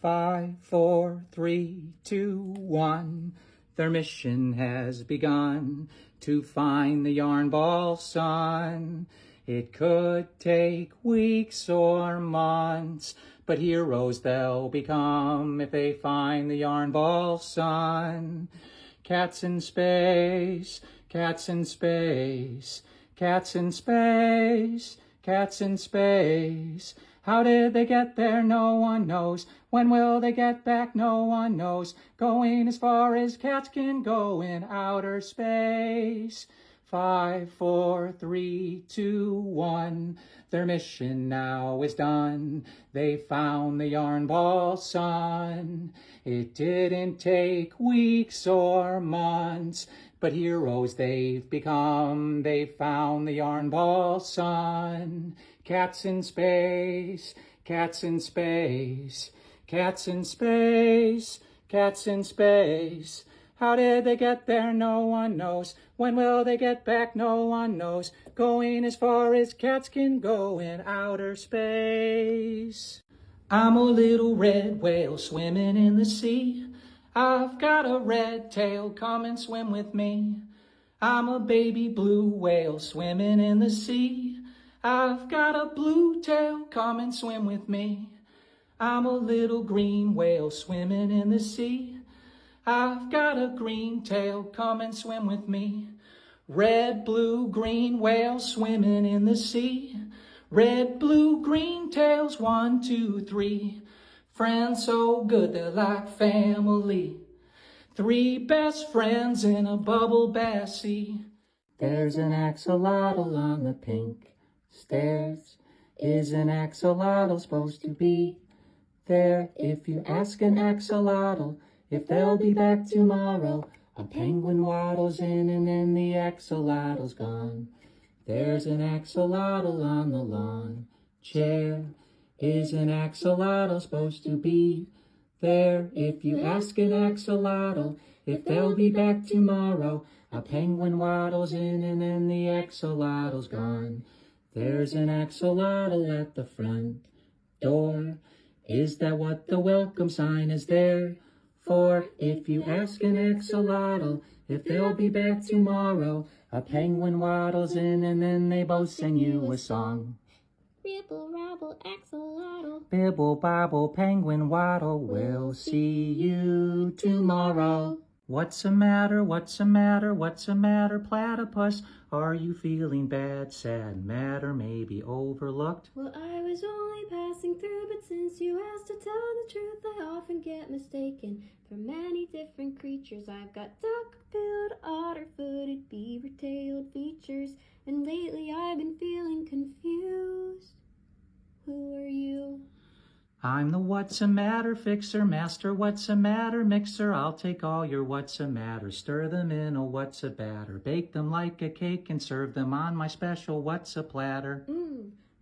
5, 4, 3, 2, 1. Their mission has begun to find the yarn ball sun. It could take weeks or months, but heroes they'll become if they find the yarn ball sun. Cats in space, cats in space, cats in space, cats in space. How did they get there? No one knows. When will they get back? No one knows. Going as far as cats can go in outer space. 5, 4, 3, 2, 1. Their mission now is done. They found the yarn ball sun. It didn't take weeks or months, but heroes they've become. They found the yarn ball sun. Cats in space, cats in space, cats in space, cats in space. How did they get there? No one knows. When will they get back? No one knows. Going as far as cats can go in outer space. I'm a little red whale swimming in the sea. I've got a red tail, come and swim with me. I'm a baby blue whale swimming in the sea. I've got a blue tail, come and swim with me. I'm a little green whale swimming in the sea. I've got a green tail, come and swim with me. Red, blue, green whale swimming in the sea. Red, blue, green tails, 1, 2, 3. Friends so good they're like family. 3 best friends in a bubble bath sea. There's an axolotl on the pink stairs. Is an axolotl supposed to be there? If you ask an axolotl if they'll be back tomorrow, a penguin waddles in and then the axolotl's gone. There's an axolotl on the lawn chair. Is an axolotl supposed to be there? If you ask an axolotl if they'll be back tomorrow, a penguin waddles in and then the axolotl's gone. There's an axolotl at the front door. Is that what the welcome sign is there for? If you ask an axolotl if they'll be back tomorrow, a penguin waddles in and then they both sing you a song. Ribble, rabble, axolotl. Bibble, bobble, penguin waddle, we'll see you tomorrow. What's the matter, what's the matter, what's the matter, platypus? Are you feeling bad, sad, mad, or maybe overlooked? Well, I was only passing through, but since you asked to tell the truth, I often get mistaken for many different creatures. I've got duck-billed, otter-footed, beaver-tailed features, and lately I've been feeling confused. Who are you? I'm the what's a matter fixer, master what's a matter mixer. I'll take all your what's a matter, stir them in a what's a batter, bake them like a cake and serve them on my special what's a platter.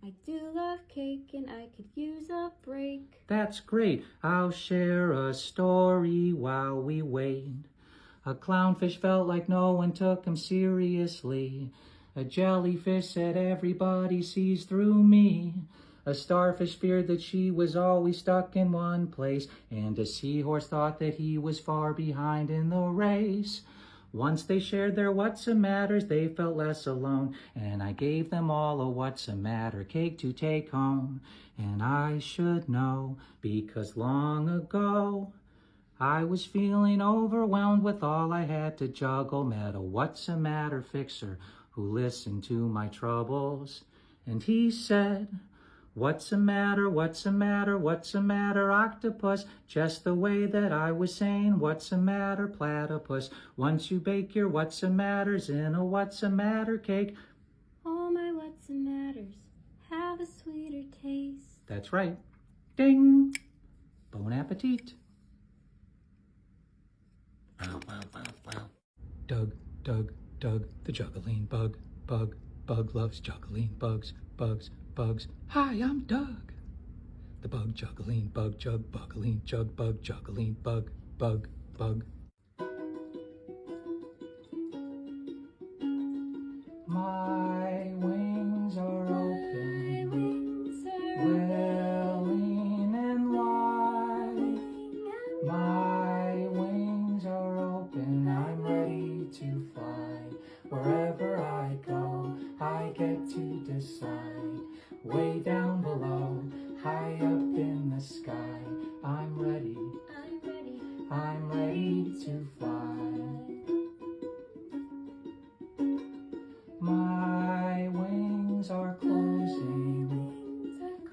I do love cake and I could use a break. That's great, I'll share a story while we wait. A clownfish felt like no one took him seriously. A jellyfish said everybody sees through me. A starfish feared that she was always stuck in one place, and a seahorse thought that he was far behind in the race. Once they shared their what's a matters, they felt less alone, and I gave them all a what's a matter cake to take home. And I should know, because long ago I was feeling overwhelmed with all I had to juggle. Met a what's a matter fixer who listened to my troubles, and he said, what's the matter, what's the matter, what's the matter, octopus? Just the way that I was saying, what's the matter, platypus? Once you bake your what's the matters in a what's the matter cake, all my what's the matters have a sweeter taste. That's right. Ding! Bon appetit. Wow, wow, wow, wow. Doug, Doug, Doug, the juggling bug, bug, bug loves juggling bugs, bugs, bugs. Hi, I'm Doug. The bug juggling, bug jug, buggling, jug, bug juggling, bug, bug, bug. My wings are open, willing and wide. My wings are open, I'm ready to fly. Wherever I go, I get to decide. Way down below, high up in the sky, I'm ready to fly. My wings are closing,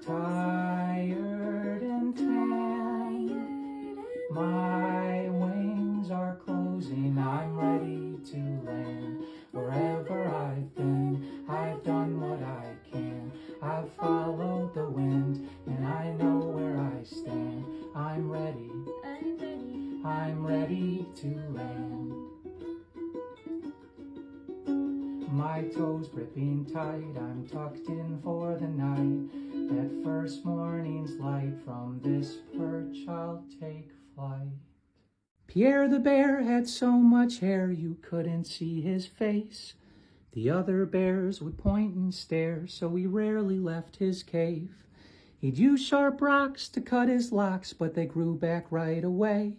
tired and tan. My wings are closing, I'm ready to land. Wherever I've been, I've done what I can. I've followed the wind, and I know where I stand. I'm ready to land. My toes gripping tight, I'm tucked in for the night. That first morning's light, from this perch I'll take flight. Pierre the bear had so much hair you couldn't see his face. The other bears would point and stare, so he rarely left his cave. He'd use sharp rocks to cut his locks, but they grew back right away.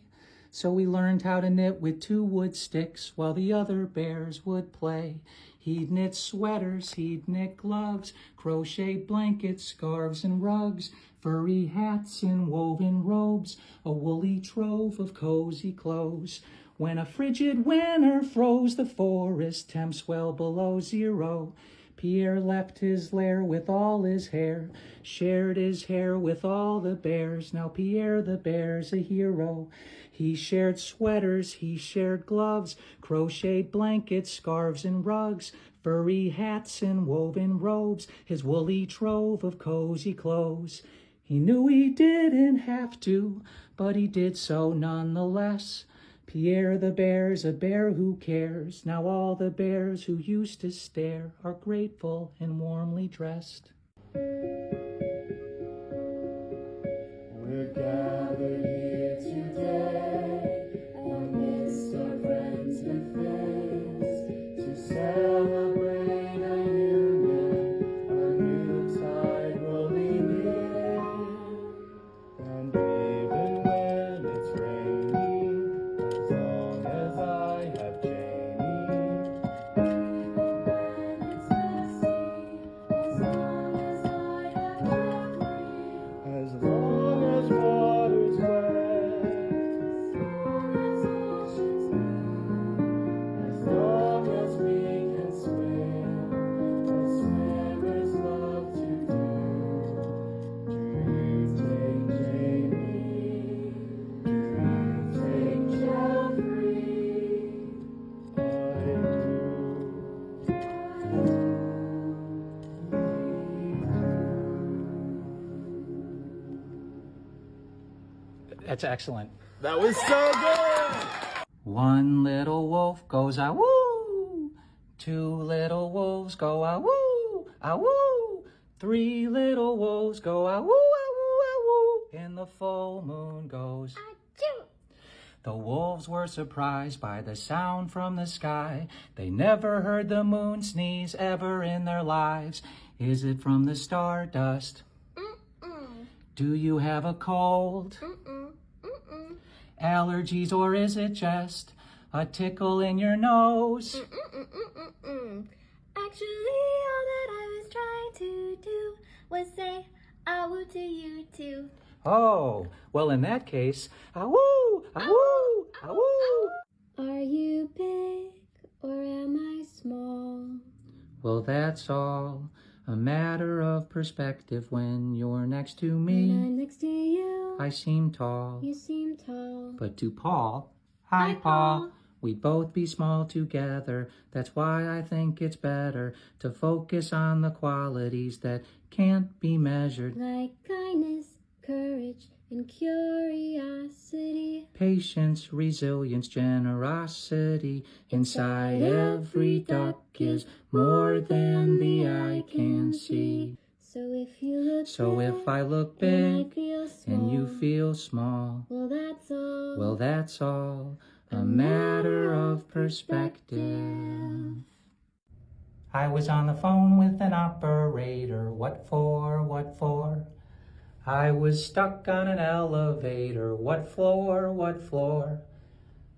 So he learned how to knit with 2 wood sticks while the other bears would play. He'd knit sweaters, he'd knit gloves, crochet blankets, scarves and rugs, furry hats and woven robes, a woolly trove of cozy clothes. When a frigid winter froze the forest temps well below 0, Pierre left his lair with all his hair, shared his hair with all the bears. Now Pierre the bear's a hero. He shared sweaters, he shared gloves, crocheted blankets, scarves and rugs, furry hats and woven robes, his woolly trove of cozy clothes. He knew he didn't have to, but he did so nonetheless. Pierre the bear's a bear who cares. Now all the bears who used to stare are grateful and warmly dressed. We're gathered here today amidst our friends with faith to celebrate a union, a new tide rolling in. And even when it's raining, as long as I have Jamie, even when it's messy, as long as I have memory, as long as water's wet, as long as ocean's blue, as long as we can swim, as swimmers love to do. Do you take Jamie? Do you take Jeffrey? I That's excellent. That was so good! One little wolf goes ah-woo. 2 little wolves go ah-woo, ah-woo. 3 little wolves go ah-woo, ah-woo, ah-woo. And the full moon goes achoo. The wolves were surprised by the sound from the sky. They never heard the moon sneeze ever in their lives. Is it from the stardust? Do you have a cold? Allergies, or is it just a tickle in your nose? Actually, all that I was trying to do was say "ah-woo" to you too. Oh, well in that case, ah-woo, ah-woo, ah-woo. Are you big or am I small? Well, that's all a matter of perspective. When you're next to When me, I'm next to you, I seem tall. you seem tall. But to Paul, hi Paul, we'd both be small together. That's why I think it's better to focus on the qualities that can't be measured. Like kindness, courage, and curiosity. Patience, resilience, generosity. Inside every duck is more than the eye can see. So if you look So big, if I look and I big feel small, and you feel small, well, that's all. well, that's all a matter of perspective. I was on the phone with an operator. What for? What for? I was stuck on an elevator. What floor? What floor?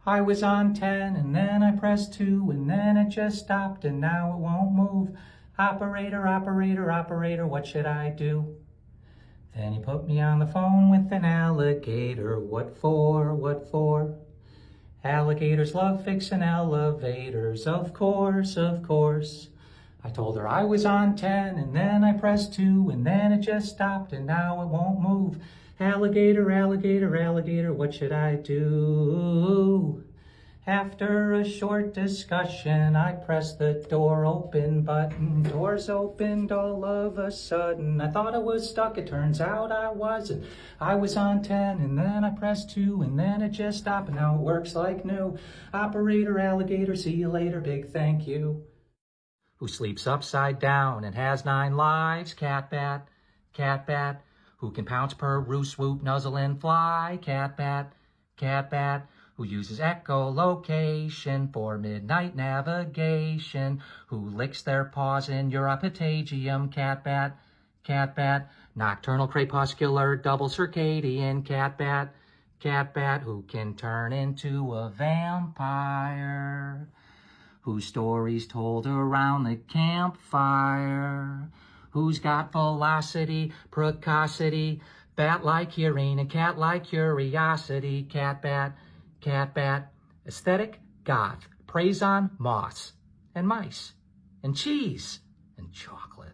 I was on 10 and then I pressed 2 and then it just stopped and now it won't move. Operator, operator, operator, what should I do? Then he put me on the phone with an alligator. What for? What for? Alligators love fixing elevators. Of course, of course. I told her I was on 10 and then I pressed 2 and then it just stopped and now it won't move. Alligator, alligator, alligator, what should I do? After a short discussion, I pressed the door open button. Doors opened all of a sudden. I thought I was stuck, it turns out I wasn't. I was on 10 and then I pressed 2 and then it just stopped and now it works like new. Operator, alligator, see you later, big thank you. Who sleeps upside down and has 9 lives? Cat bat, cat bat. Who can pounce, purr, roost, swoop, nuzzle, and fly? Cat bat, cat bat. Who uses echolocation for midnight navigation? Who licks their paws in Europatagium? Cat bat, cat bat. Nocturnal, crepuscular, double circadian? Cat bat, cat bat. Who can turn into a vampire? Whose stories told around the campfire? Who's got velocity, precocity, bat-like hearing and cat-like curiosity? Cat bat, cat bat. Aesthetic, goth, preys on moss and mice and cheese and chocolate.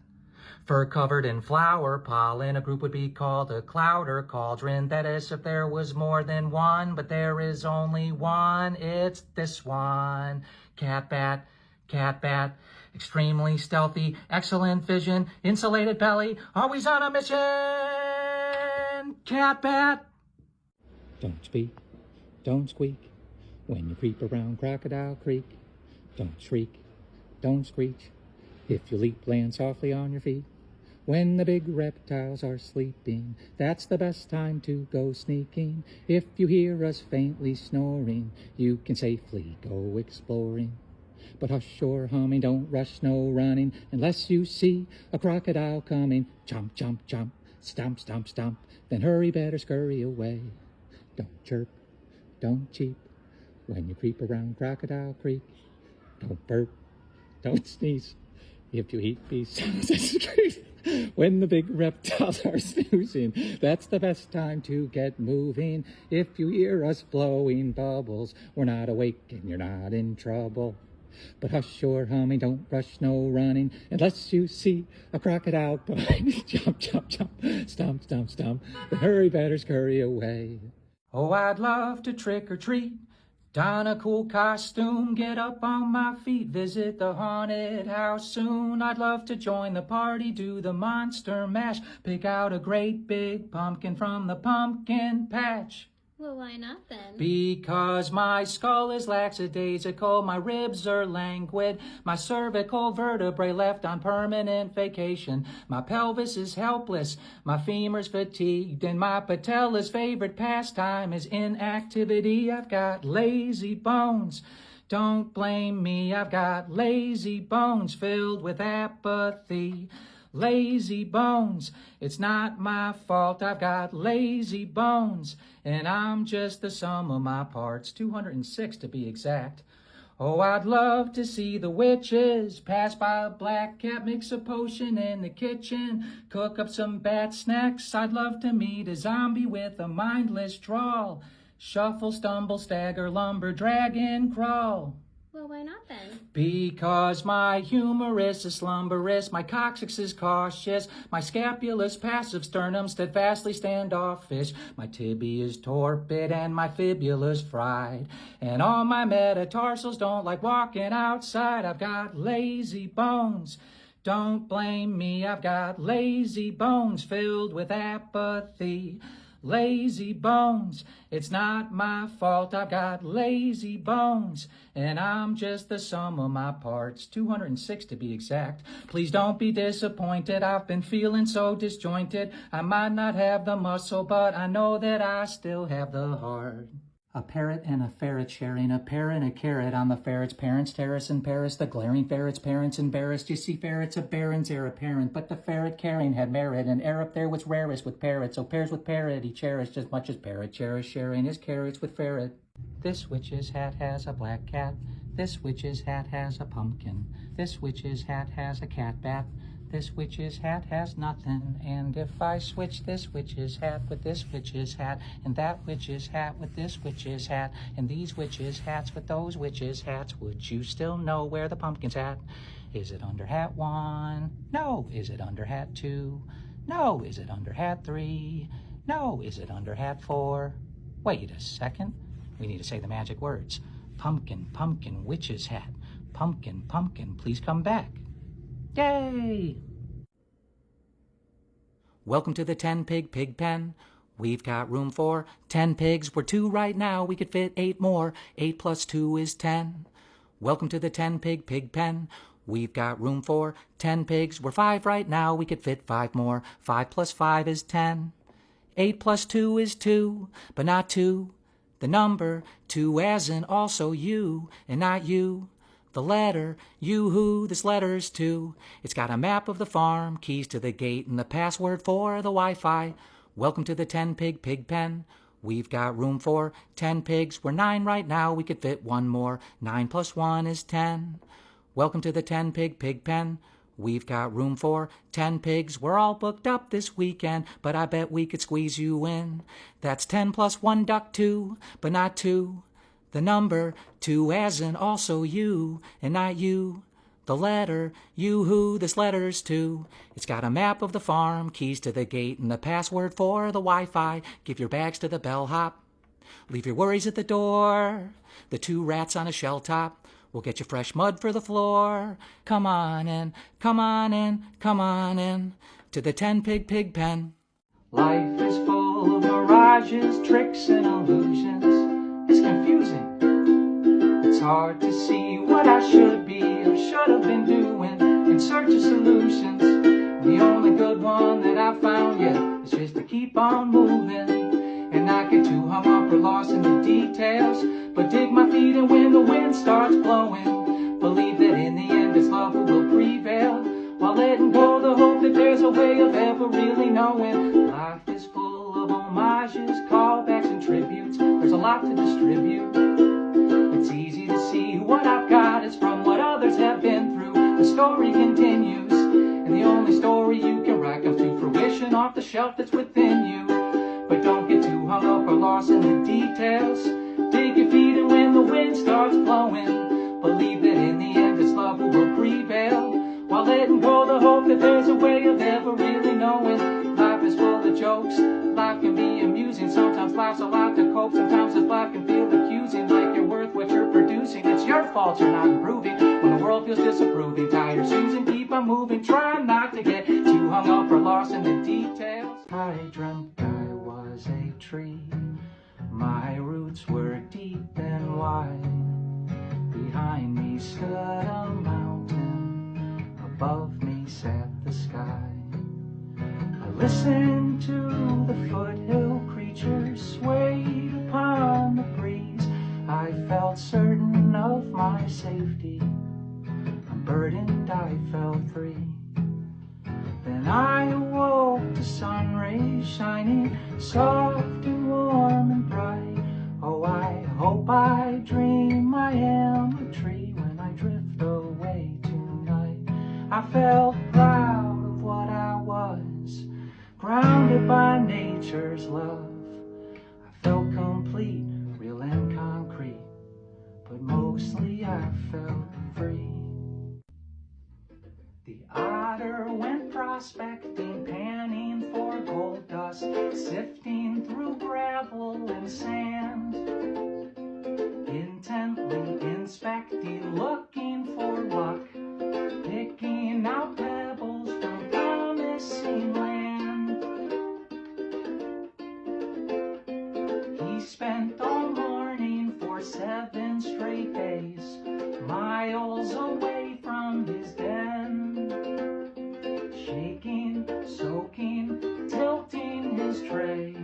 Fur covered in flower pollen, a group would be called a cloud or cauldron. That is if there was more than one, but there is only one. It's this one. Cat bat, cat bat. Extremely stealthy, excellent vision, insulated belly, always on a mission. Cat bat. Don't speak, don't squeak when you creep around Crocodile Creek. Don't shriek, don't screech if you leap, land softly on your feet. When the big reptiles are sleeping, that's the best time to go sneaking. If you hear us faintly snoring, you can safely go exploring. But hush your humming, don't rush, no running, unless you see a crocodile coming. Chomp, chomp, chomp, stomp, stomp, stomp, then hurry, better scurry away. Don't chirp, don't cheep when you creep around Crocodile Creek. Don't burp, don't sneeze if you eat bees. When the big reptiles are snoozing, that's the best time to get moving. If you hear us blowing bubbles, we're not awake and you're not in trouble. But hush your humming, don't rush, no running, unless you see a crocodile coming. Jump, jump, jump, stomp, stomp, stomp, then hurry, better scurry away. Oh, I'd love to trick or treat, don a cool costume, get up on my feet, visit the haunted house soon. I'd love to join the party, do the monster mash, pick out a great big pumpkin from the pumpkin patch. Well, why not then? Because my skull is lackadaisical, my ribs are languid, my cervical vertebrae left on permanent vacation, my pelvis is helpless, my femur's fatigued, and my patella's favorite pastime is inactivity. I've got lazy bones. Don't blame me, I've got lazy bones filled with apathy. Lazy bones, it's not my fault, I've got lazy bones, and I'm just the sum of my parts, 206 to be exact. Oh, I'd love to see the witches pass by a black cat, mix a potion in the kitchen, cook up some bad snacks. I'd love to meet a zombie with a mindless drawl, shuffle, stumble, stagger, lumber, dragon, crawl. Well, why not then? Because my humerus is slumberous, my coccyx is cautious, my scapula's passive, sternum steadfastly standoffish, my tibia's torpid and my fibula's fried, and all my metatarsals don't like walking outside. I've got lazy bones. Don't blame me, I've got lazy bones filled with apathy. Lazy bones, it's not my fault, I've got lazy bones, and I'm just the sum of my parts, 206 to be exact. Please don't be disappointed, I've been feeling so disjointed. I might not have the muscle, but I know that I still have the heart. A parrot and a ferret sharing a pear and a carrot on the ferret's parents' terrace in Paris. The glaring ferret's parents embarrassed. You see, ferrets of barons heir apparent, but the ferret caring had merit, and air up there was rarest with parrots. So pairs with parrot he cherished as much as parrot cherished, sharing his carrots with ferret. This witch's hat has a black cat. This witch's hat has a pumpkin. This witch's hat has a cat bath. This witch's hat has nothing, and if I switch this witch's hat with this witch's hat, and that witch's hat with this witch's hat, and these witches' hats with those witches' hats, would you still know where the pumpkin's at? Is it under hat 1? No. Is it under hat 2? No. Is it under hat 3? No. Is it under hat 4? Wait a second. We need to say the magic words. Pumpkin, pumpkin, witch's hat. Pumpkin, pumpkin, please come back. Yay! Welcome to the 10-pig pig pen. We've got room for 10 pigs. We're 2 right now. We could fit 8 more. 8 plus 2 is 10. Welcome to the 10-pig pig pen. We've got room for 10 pigs. We're 5 right now. We could fit 5 more. 5 plus 5 is 10. 8 plus 2 is 2, but not 2. The number 2 as in also you, and not you. The letter, you-hoo, this letter's 2. It's got a map of the farm, keys to the gate, and the password for the Wi-Fi. Welcome to the 10-pig pig pen. We've got room for 10 pigs. We're 9 right now. We could fit 1 more. 9 plus 1 is 10. Welcome to the 10-pig pig pen. We've got room for 10 pigs. We're all booked up this weekend, but I bet we could squeeze you in. That's 10 plus 1 duck 2, but not 2. The number 2 as in also you, and not you. The letter, you-hoo, this letter's 2. It's got a map of the farm, keys to the gate, and the password for the Wi-Fi. Give your bags to the bellhop. Leave your worries at the door. The 2 rats on a shell top. We'll get you fresh mud for the floor. Come on in, come on in, come on in to the 10-pig pig pen. Life is full of mirages, tricks, and illusions. It's confusing. It's hard to see what I should be or should have been doing in search of solutions. The only good one that I've found yet is just to keep on moving and not get too hung up or lost in the details, but dig my feet in when the wind starts blowing. Believe that in the end it's love who will prevail, while letting go the hope that there's a way of ever really knowing. Life is full of homages, callbacks, and tributes. There's a lot to distribute. It's easy to see what I've got is from what others have been through. The story continues, and the only story you can write comes to fruition off the shelf that's within you. But don't get too hung up or lost in the details. Dig your feet in when the wind starts blowing. Believe that in the end it's love who will prevail, while letting go the hope that there's a way of ever really knowing. Life is full of jokes. Life can be amusing. Sometimes life's a lot to cope. Sometimes this life can feel accusing, like you're worth what you're producing. It's your fault you're not improving when the world feels disapproving. Tie your shoes and keep on moving. Try not to get too hung up or lost in the details. I dreamt I was a tree. My roots were deep and wide. Behind me stood a mountain. Above me sat the sky. I listened to the foothill creatures swayed upon the breeze. I felt certain of my safety. Unburdened, I felt free. Then I awoke to sun rays shining soft and warm and bright. Oh, I hope I dream I am a tree when I drift away tonight. I felt proud of what I was, grounded by nature's love. I felt complete, real and concrete, but mostly I felt free. The otter went prospecting, panning for gold dust, sifting through gravel and sand, intently inspecting, looking for luck, picking out pebbles from promising land. He spent all morning for 7 straight days, miles away from his den, shaking, soaking, tilting his tray,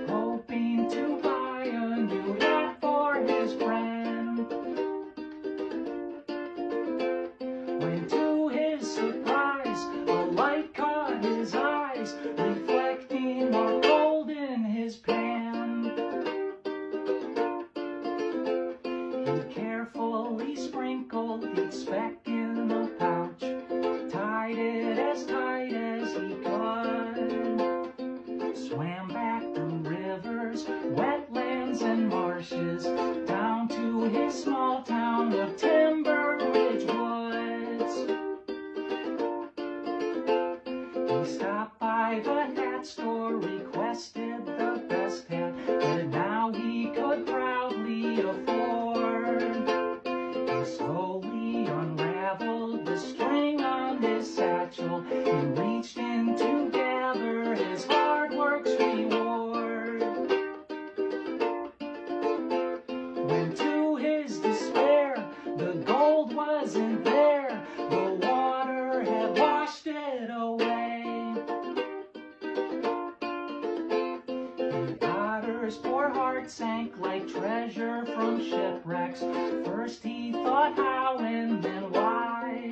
hoping to buy a new hat He carefully sprinkled each speck in a pouch, tied it as tight as he could, swam back through rivers, wetlands, and marshes, down to his small town of Timber Ridge Woods. He stopped by the hat store, requested the best hat that now he could proudly afford. He slowly unraveled the string on his satchel and reached in to gather his hard work's reward. When to his despair the gold wasn't there, the water had washed it away. The otter's poor heart sank like treasure from shipwrecks. First he thought how and then why.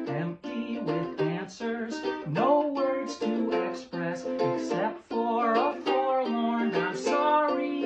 Empty with answers, no words to express, except for a forlorn "I'm sorry